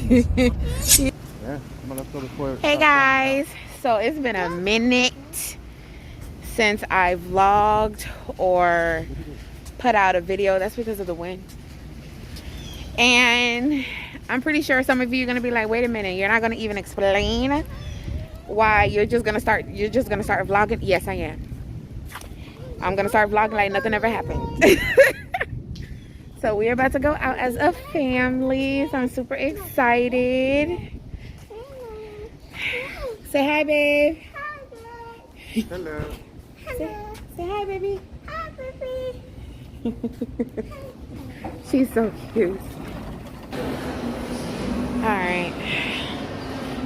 Hey guys, so it's been a minute since I vlogged or put out a video. That's because of the wind. And I'm pretty sure some of you are gonna be like, wait a minute, you're not gonna even explain why you're just gonna start vlogging. Yes, I am. I'm gonna start vlogging like nothing ever happened. So we're about to go out as a family, so I'm super excited. Say hi, babe. Hello. Say hi, baby. Hi, baby. She's so cute. Alright.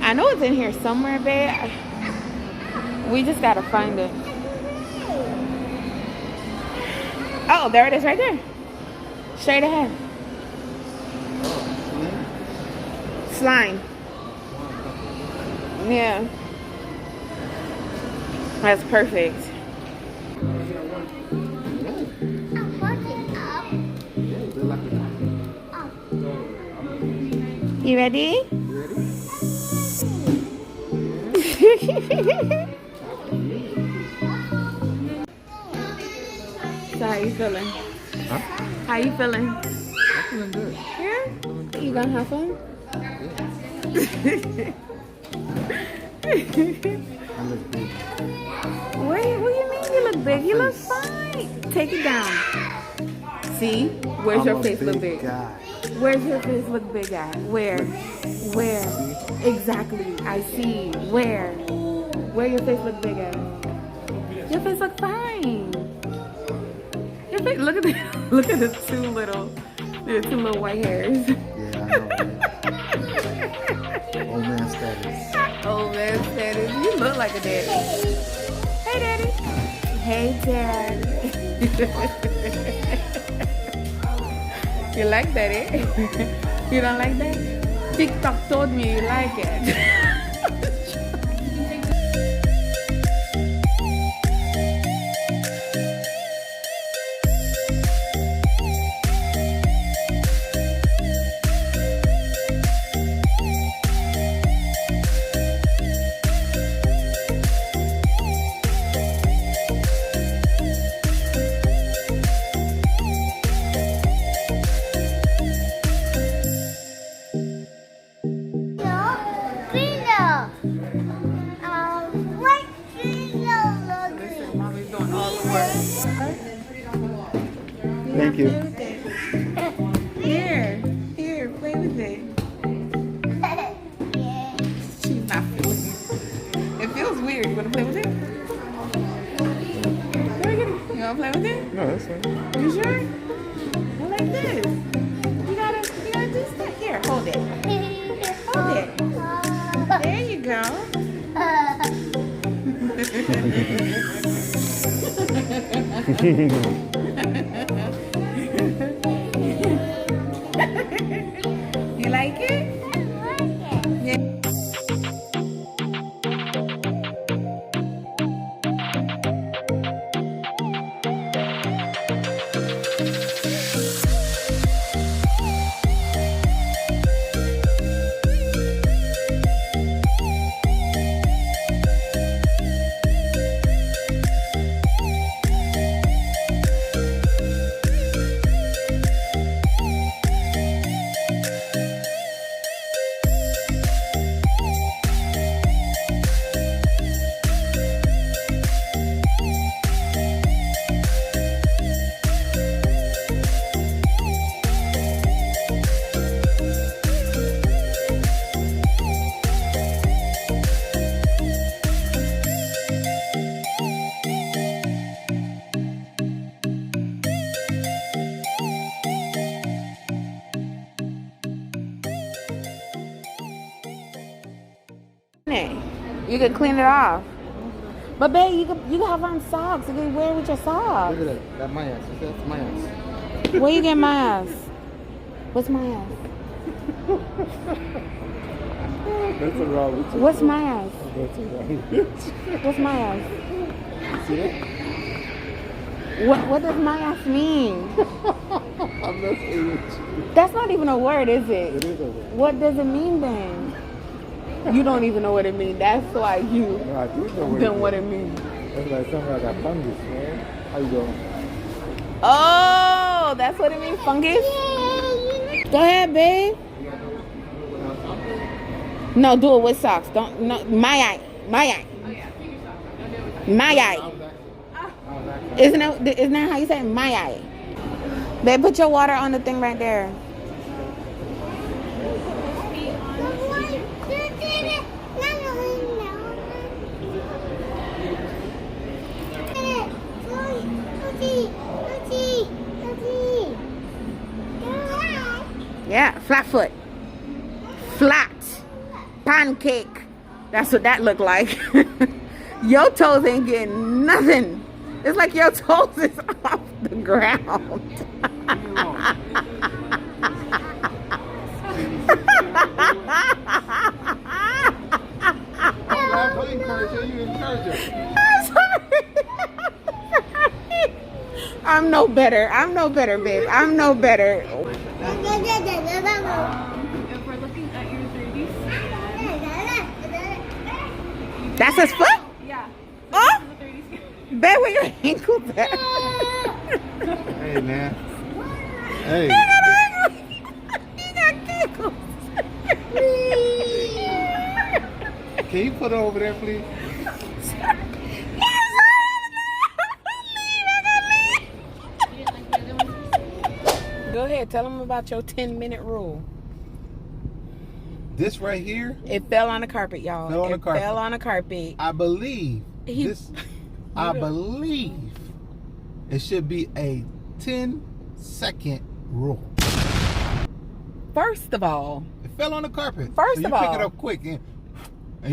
I know it's in here somewhere, babe. We just gotta find it. Oh, there it is right there. Straight ahead. Slime. Yeah. That's perfect. You ready? So how you feeling? Huh? How you feeling? I'm feeling good. Yeah? You gonna have fun? I look big. What do you mean you look big? You look fine. Take it down. See? Where's your face look big? Guy. Where's your face look big at? Where? Where? Exactly. I see. Where? Where your face look big at? Your face look fine. Your face, look at the look at the two little white hairs. Yeah, I know. Old man status. Old man status. You look like a daddy. Hey, daddy. Hey, daddy. You like that, eh? You don't like that? TikTok told me you like it. Thank you. Here, play with it. She's not feeling it. It feels weird. You wanna play with it? You wanna play with it? No, that's fine. Are you sure? I like this. You gotta do stuff. Here, hold it. Hold it. There you go. You like it? Yeah. You can clean it off. But babe, you can have on socks. You can wear it with your socks. Look at that. That's my ass. That's my ass. Where you get my ass? What's my ass? That's a wrong bitch. What's my ass? That's a wrong bitch. What's my ass? See it? What does my ass mean? I'm messing with you. That's not even a word, is It it? is a word. What does it mean then? You don't even know what it means. That's why you No, I do know then what it means. That's like something like a fungus, man. How you doing? Oh, that's what it means, fungus? Go ahead, babe. No, do it with socks. Don't, no, my eye. Isn't that how you say it? My eye? Babe, put your water on the thing right there. Yeah, flat foot. Flat. Pancake. That's what that looked like. Your toes ain't getting nothing. It's like your toes is off the ground. I'm sorry. I'm no better. I'm no better, babe. I'm no better. If we're looking at your 30s, That's his foot? yeah. Oh, The 30s. babe, where your ankle at? Hey, man. Hey. He got giggles. Can you put it over there, please? Go ahead, tell them about your 10-minute rule. This right here, It fell on the carpet, y'all. Fell on the It carpet. fell on the carpet. I believe I believe it should be a 10-second rule. First of all, It fell on the carpet. First so you of pick all- it up quick and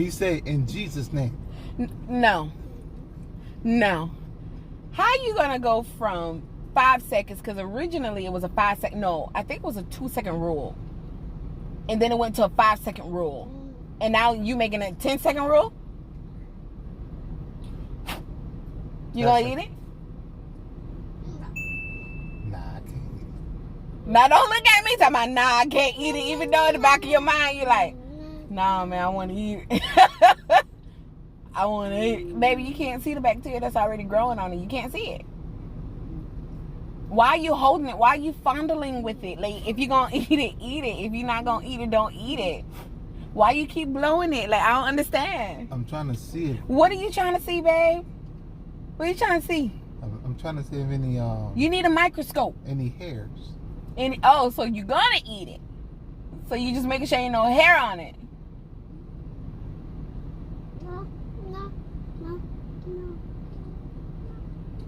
you say in Jesus' name. no. How you gonna go from 5 seconds? Because originally it was a 5 second. No, I think it was a 2-second rule, and then it went to a 5-second rule, and now you making a 10-second rule. You That's gonna it. eat it? Nah, I can't eat it. Now don't look at me talking about nah, I can't eat it. Even though in the back of your mind you're like, nah, man, I want to eat it. I want to eat it. Baby, you can't see the bacteria that's already growing on it. You can't see it. Why are you holding it? Why are you fondling with it? Like, if you're going to eat it, eat it. If you're not going to eat it, don't eat it. Why you keep blowing it? Like, I don't understand. I'm trying to see if What are you trying to see, babe? What are you trying to see? I'm trying to see if any You need a microscope. hairs. So you're going to eat it. So you just making sure ain't no hair on it.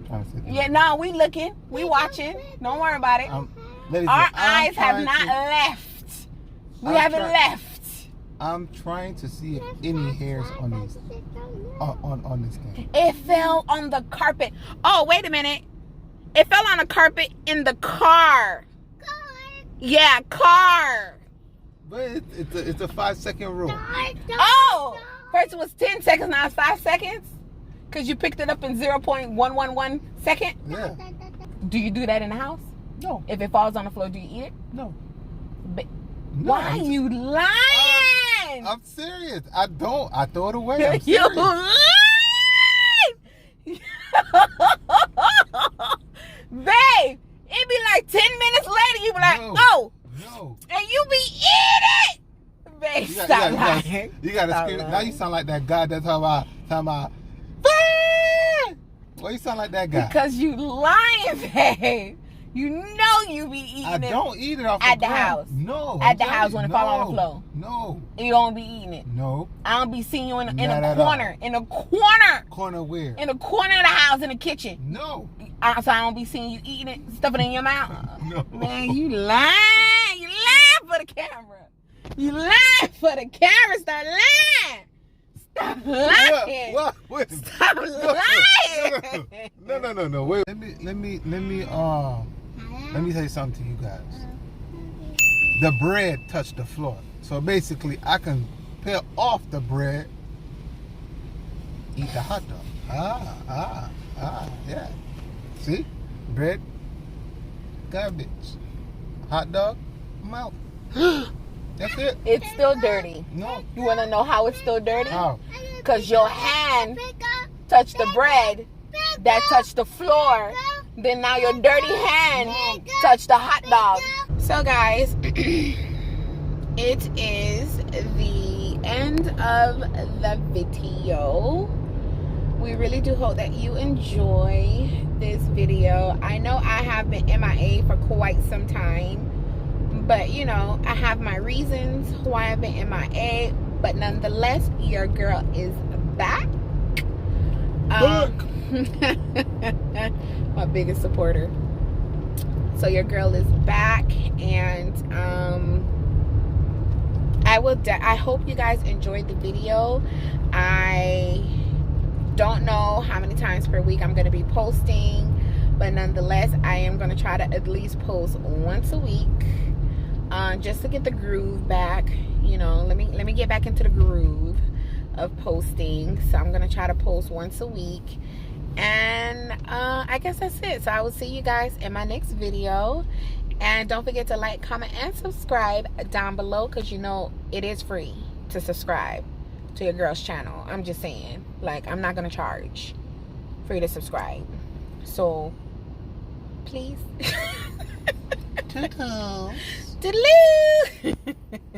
Trying to see. Yeah, no, we looking. We watching. Don't worry about it. Ladies, Our I'm eyes have trying not to- left. We I'm haven't trying- left. I'm trying to see if any hairs on these on this thing. It fell on the carpet. Oh, wait a minute. It fell on the carpet in the car. Yeah, car. But it's a 5-second rule. Oh, first it was 10 seconds, now it's 5 seconds? Because you picked it up in 0.111 second? Yeah. Do you do that in the house? No. If it falls on the floor, do you eat it? No. Ba- No, Why I'm- you lying? I'm serious. I don't. I throw it away. I'm You serious. lying! Babe, it be like 10 minutes later, you be like, No. oh, No. and you be eating it. Babe, stop lying. You gotta Stop scream. lying. Now you sound like that guy that's talking about. Why you sound like that guy? Because you lying, babe. You know you be eating I it. don't eat it off At the ground. house. No. At I'm the telling house you, when it fall on the no. floor. No. You don't be eating it. No. I don't be seeing you in Not a at corner. In a corner. Corner where? In a corner of the house, in the kitchen. No. So I don't be seeing you eating it, stuffing it in your mouth. No. Man, you lying. You lying for the camera. You lying for the camera. Stop lying. Stop lying. What? Stop lying. No. Wait. Let me tell you something to you guys. The bread touched the floor. So basically I can peel off the bread, eat the hot dog. Yeah. See? Bread, garbage. Hot dog, mouth. That's it. It's still dirty. No. You want to know how it's still dirty? How? Because your hand touched the bread, that touched the floor, then now your dirty hand touched the hot dog. So guys, it is the end of the video. We really do hope that you enjoy this video. I know I have been MIA for quite some time, but you know, I have my reasons why I've been MIA, but nonetheless, your girl is back. My biggest supporter. So your girl is back, and I hope you guys enjoyed the video. I don't know how many times per week I'm going to be posting, but nonetheless, I am going to try to at least post once a week, just to get the groove back. You know, let me get back into the groove of posting. So I'm going to try to post once a week, and I guess that's it. So I will see you guys in my next video, and don't forget to like, comment, and subscribe down below, because you know it is free to subscribe to your girl's channel. I'm just saying, like, I'm not gonna charge for you to subscribe, so please. Toodles. Toodaloo.